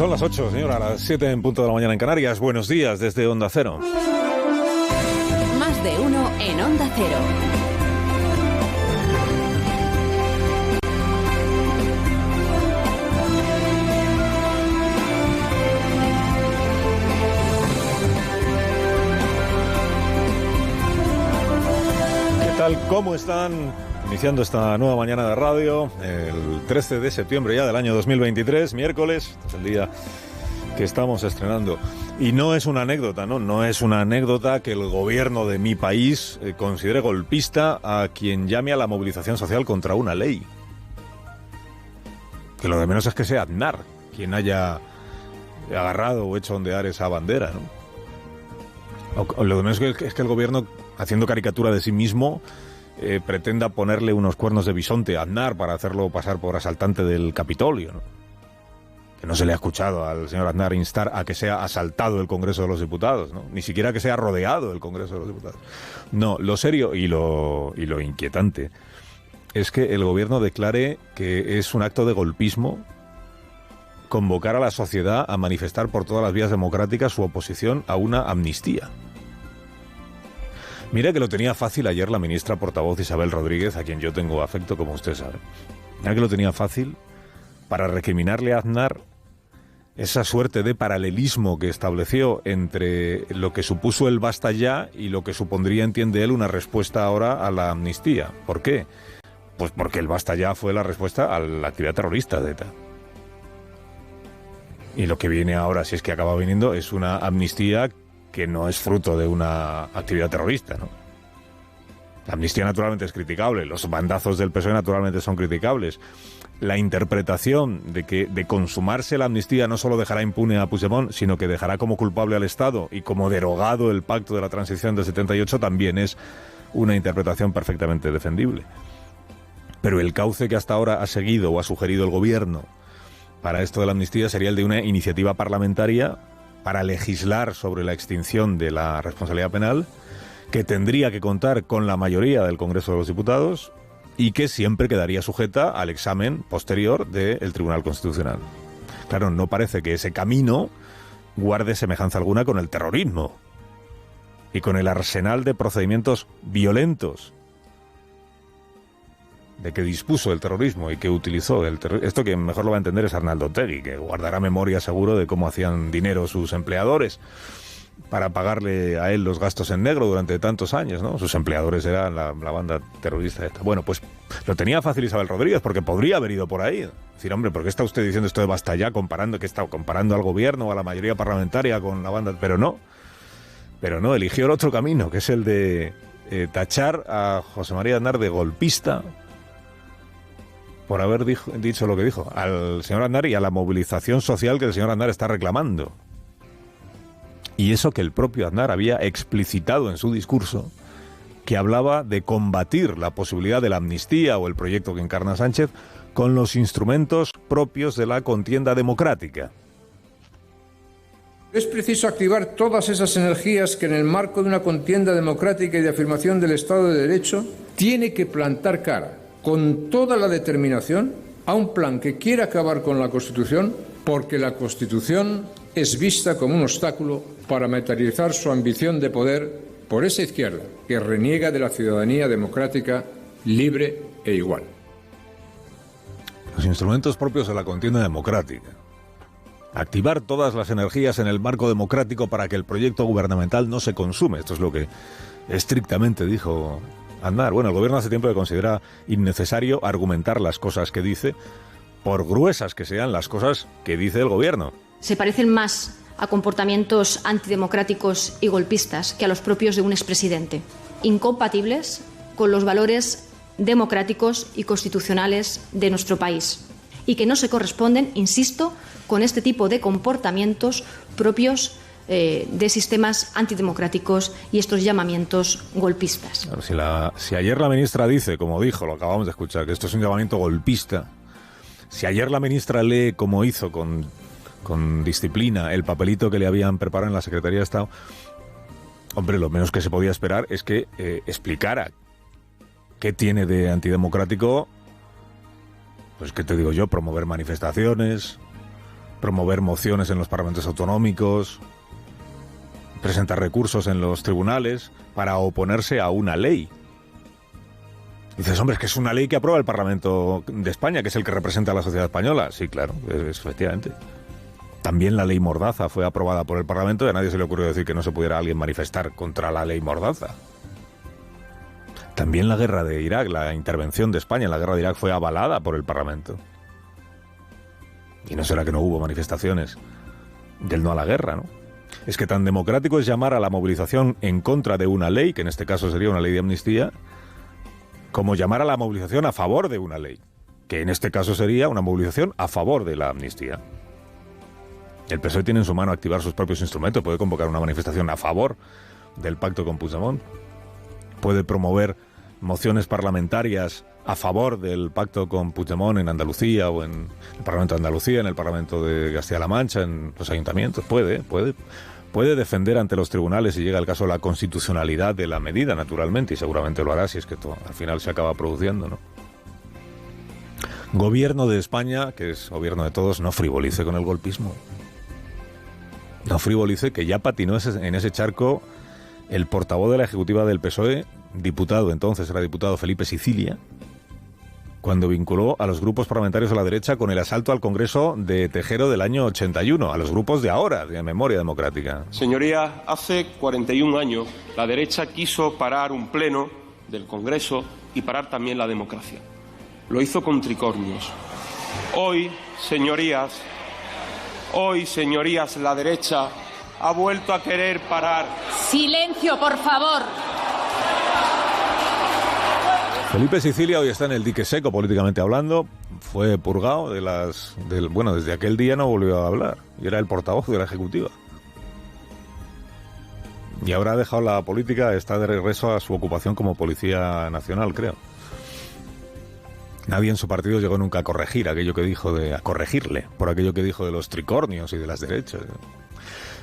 Son las 8, señora, a las 7 en punto de la mañana en Canarias. Buenos días desde Onda Cero. Más de uno en Onda Cero. ¿Qué tal? ¿Cómo están? Iniciando esta nueva mañana de radio, el 13 de septiembre ya del año 2023, miércoles, este es el día que estamos estrenando. Y no es una anécdota, ¿no? No es una anécdota que el gobierno de mi país considere golpista a quien llame a la movilización social contra una ley. Que lo de menos es que sea Aznar quien haya agarrado o hecho ondear esa bandera, ¿no? O lo de menos es que el gobierno, haciendo caricatura de sí mismo, pretenda ponerle unos cuernos de bisonte a Aznar para hacerlo pasar por asaltante del Capitolio, ¿no? Que no se le ha escuchado al señor Aznar instar a que sea asaltado el Congreso de los Diputados, ¿no? Ni siquiera que sea rodeado el Congreso de los Diputados. No, lo serio y lo inquietante es que el gobierno declare que es un acto de golpismo convocar a la sociedad a manifestar por todas las vías democráticas su oposición a una amnistía. Mira que lo tenía fácil ayer la ministra portavoz Isabel Rodríguez, a quien yo tengo afecto, como usted sabe. Mira que lo tenía fácil para recriminarle a Aznar esa suerte de paralelismo que estableció entre lo que supuso el basta ya y lo que supondría, entiende él, una respuesta ahora a la amnistía. ¿Por qué? Pues porque el basta ya fue la respuesta a la actividad terrorista de ETA. Y lo que viene ahora, si es que acaba viniendo, es una amnistía que no es fruto de una actividad terrorista, ¿no? La amnistía naturalmente es criticable, los bandazos del PSOE naturalmente son criticables. La interpretación de que de consumarse la amnistía no solo dejará impune a Puigdemont, sino que dejará como culpable al Estado y como derogado el pacto de la transición del 78 también es una interpretación perfectamente defendible. Pero el cauce que hasta ahora ha seguido o ha sugerido el gobierno para esto de la amnistía sería el de una iniciativa parlamentaria para legislar sobre la extinción de la responsabilidad penal, que tendría que contar con la mayoría del Congreso de los Diputados y que siempre quedaría sujeta al examen posterior del Tribunal Constitucional. Claro, no parece que ese camino guarde semejanza alguna con el terrorismo y con el arsenal de procedimientos violentos de que dispuso el terrorismo y que utilizó esto que mejor lo va a entender es Arnaldo Otegi, que guardará memoria seguro de cómo hacían dinero sus empleadores para pagarle a él los gastos en negro durante tantos años, ¿no? Sus empleadores eran la banda terrorista esta. Bueno, pues lo tenía fácil Isabel Rodríguez, porque podría haber ido por ahí. Decir, hombre, ¿por qué está usted diciendo esto de basta ya, comparando al gobierno o a la mayoría parlamentaria con la banda? Pero no, eligió el otro camino, que es el de tachar a José María Aznar de golpista por haber dicho lo que dijo al señor Aznar y a la movilización social que el señor Aznar está reclamando. Y eso que el propio Aznar había explicitado en su discurso, que hablaba de combatir la posibilidad de la amnistía o el proyecto que encarna Sánchez con los instrumentos propios de la contienda democrática. Es preciso activar todas esas energías que en el marco de una contienda democrática y de afirmación del Estado de Derecho tiene que plantar cara con toda la determinación a un plan que quiere acabar con la Constitución, porque la Constitución es vista como un obstáculo para materializar su ambición de poder por esa izquierda que reniega de la ciudadanía democrática libre e igual. Los instrumentos propios de la contienda democrática. Activar todas las energías en el marco democrático para que el proyecto gubernamental no se consume. Esto es lo que estrictamente dijo Aznar. Bueno, el gobierno hace tiempo que considera innecesario argumentar las cosas que dice, por gruesas que sean las cosas que dice el gobierno. Se parecen más a comportamientos antidemocráticos y golpistas que a los propios de un expresidente, incompatibles con los valores democráticos y constitucionales de nuestro país, y que no se corresponden, insisto, con este tipo de comportamientos propios de sistemas antidemocráticos y estos llamamientos golpistas. Claro, si ayer la ministra dice, como dijo, lo acabamos de escuchar, que esto es un llamamiento golpista, si ayer la ministra lee como hizo con disciplina el papelito que le habían preparado en la Secretaría de Estado, hombre, lo menos que se podía esperar es que explicara qué tiene de antidemocrático, pues qué te digo yo, promover manifestaciones, promover mociones en los parlamentos autonómicos, presentar recursos en los tribunales para oponerse a una ley. Dices, hombre, es que es una ley que aprueba el Parlamento de España, que es el que representa a la sociedad española. Sí, claro, efectivamente. También la ley Mordaza fue aprobada por el Parlamento y a nadie se le ocurrió decir que no se pudiera alguien manifestar contra la ley Mordaza. También la guerra de Irak, la intervención de España en la guerra de Irak fue avalada por el Parlamento. Y no será que no hubo manifestaciones del no a la guerra, ¿no? Es que tan democrático es llamar a la movilización en contra de una ley, que en este caso sería una ley de amnistía, como llamar a la movilización a favor de una ley, que en este caso sería una movilización a favor de la amnistía. El PSOE tiene en su mano activar sus propios instrumentos, puede convocar una manifestación a favor del pacto con Puigdemont, puede promover mociones parlamentarias a favor del pacto con Puigdemont en Andalucía o en el Parlamento de Andalucía, en el Parlamento de Castilla-La Mancha, en los ayuntamientos, puede defender ante los tribunales, si llega el caso, la constitucionalidad de la medida, naturalmente, y seguramente lo hará si es que esto al final se acaba produciendo, ¿no? Gobierno de España, que es gobierno de todos, no frivolice con el golpismo. No frivolice, que ya patinó en ese charco el portavoz de la ejecutiva del PSOE, diputado, entonces era diputado Felipe Sicilia, cuando vinculó a los grupos parlamentarios de la derecha con el asalto al Congreso de Tejero del año 81, a los grupos de ahora, de Memoria Democrática. Señorías, hace 41 años la derecha quiso parar un pleno del Congreso y parar también la democracia. Lo hizo con tricornios. Hoy, señorías, la derecha ha vuelto a querer parar. Silencio, por favor. Felipe Sicilia hoy está en el dique seco, políticamente hablando. Fue purgado desde aquel día no volvió a hablar. Y era el portavoz de la ejecutiva. Y ahora ha dejado la política, está de regreso a su ocupación como Policía Nacional, creo. Nadie en su partido llegó nunca a corregir aquello que dijo a corregirle por aquello que dijo de los tricornios y de las derechas.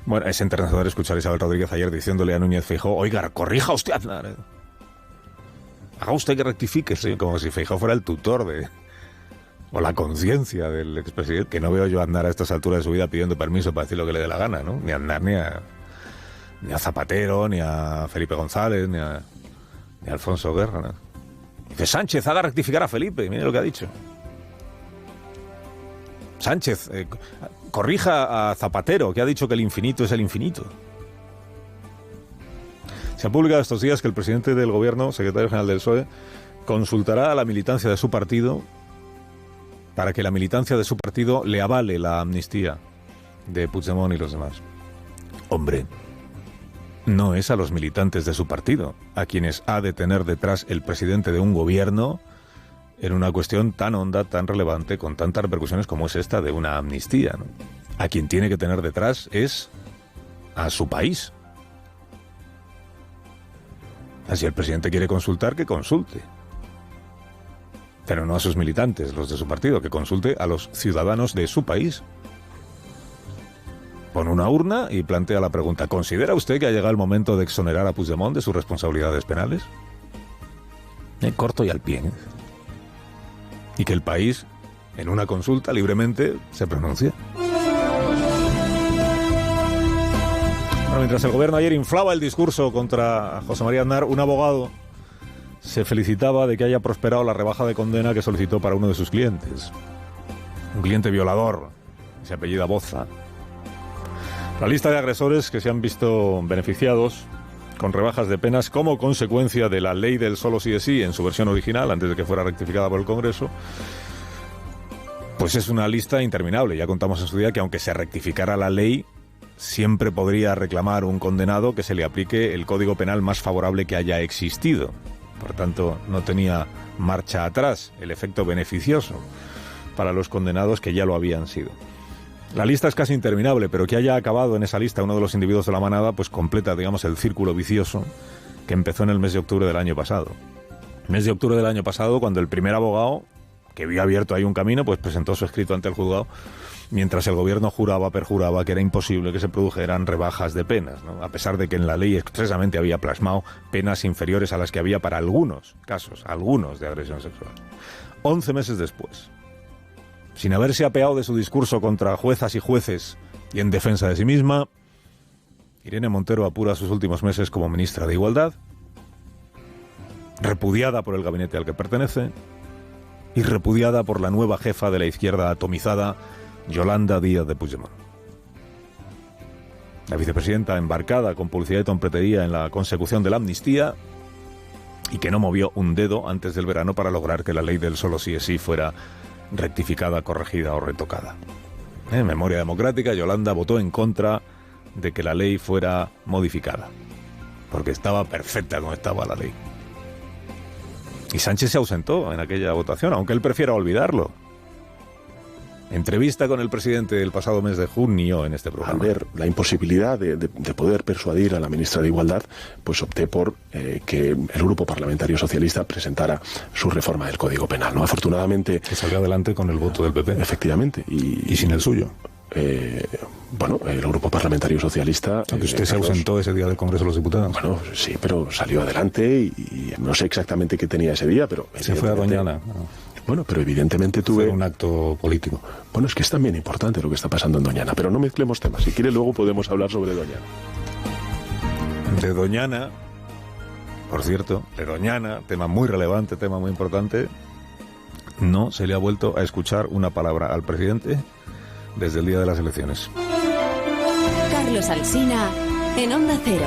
Bueno, es enternecedor escuchar a Isabel Rodríguez ayer diciéndole a Núñez Feijóo, oiga, corrija usted a Aznar. Haga usted que rectifique, ¿sí? Como si Feijóo fuera el tutor o la conciencia del expresidente, que no veo yo a Aznar a estas alturas de su vida pidiendo permiso para decir lo que le dé la gana, ¿no? Ni a Aznar, ni a Zapatero, ni a Felipe González, ni a Alfonso Guerra, ¿no? Dice, Sánchez, haga rectificar a Felipe, mire lo que ha dicho. Sánchez, corrija a Zapatero, que ha dicho que el infinito es el infinito. Se ha publicado estos días que el presidente del gobierno, secretario general del PSOE, consultará a la militancia de su partido para que la militancia de su partido le avale la amnistía de Puigdemont y los demás. Hombre, no es a los militantes de su partido a quienes ha de tener detrás el presidente de un gobierno en una cuestión tan honda, tan relevante, con tantas repercusiones como es esta de una amnistía, ¿no? A quien tiene que tener detrás es a su país. Si el presidente quiere consultar, que consulte. Pero no a sus militantes, los de su partido, que consulte a los ciudadanos de su país. Pone una urna y plantea la pregunta, ¿considera usted que ha llegado el momento de exonerar a Puigdemont de sus responsabilidades penales? Corto y al pie. Y que el país, en una consulta, libremente se pronuncie. Mientras el gobierno ayer inflaba el discurso contra José María Aznar, un abogado se felicitaba de que haya prosperado la rebaja de condena que solicitó para uno de sus clientes. Un cliente violador, se apellida Boza. La lista de agresores que se han visto beneficiados con rebajas de penas como consecuencia de la ley del solo sí es sí en su versión original, antes de que fuera rectificada por el Congreso, pues es una lista interminable. Ya contamos en su día que aunque se rectificara la ley, siempre podría reclamar un condenado que se le aplique el código penal más favorable que haya existido. Por tanto, no tenía marcha atrás, el efecto beneficioso para los condenados que ya lo habían sido. La lista es casi interminable, pero que haya acabado en esa lista uno de los individuos de la manada, pues completa, digamos, el círculo vicioso que empezó en el mes de octubre del año pasado. Mes de octubre del año pasado, cuando el primer abogado, que vio abierto ahí un camino, pues presentó su escrito ante el juzgado, mientras el gobierno perjuraba que era imposible que se produjeran rebajas de penas, ¿no? A pesar de que en la ley expresamente había plasmado penas inferiores a las que había para algunos casos, algunos de agresión sexual. 11 meses después, sin haberse apeado de su discurso contra juezas y jueces y en defensa de sí misma, Irene Montero apura sus últimos meses como ministra de Igualdad, repudiada por el gabinete al que pertenece y repudiada por la nueva jefa de la izquierda atomizada, Yolanda Díaz de Puigdemont. La vicepresidenta embarcada con publicidad y trompetería en la consecución de la amnistía y que no movió un dedo antes del verano para lograr que la ley del solo sí es sí fuera rectificada, corregida o retocada. En Memoria Democrática, Yolanda votó en contra de que la ley fuera modificada, porque estaba perfecta como estaba la ley. Y Sánchez se ausentó en aquella votación, aunque él prefiera olvidarlo. Entrevista con el presidente el pasado mes de junio en este programa. Al ver la imposibilidad de poder persuadir a la ministra de Igualdad, pues opté por que el Grupo Parlamentario Socialista presentara su reforma del Código Penal, ¿no? Afortunadamente... Que salga adelante con el voto del PP. Efectivamente. Y sin el suyo. Bueno, el Grupo Parlamentario Socialista... Aunque usted se ausentó ese día del Congreso de los Diputados. Bueno, sí, pero salió adelante y no sé exactamente qué tenía ese día, pero... Se fue a Doñana. Bueno, pero evidentemente tuve... Fue un acto político. Bueno, es que es también importante lo que está pasando en Doñana, pero no mezclemos temas. Si quiere, luego podemos hablar sobre Doñana. De Doñana, por cierto, de Doñana, tema muy relevante, tema muy importante, no se le ha vuelto a escuchar una palabra al presidente desde el día de las elecciones. Carlos Alsina, en Onda Cero.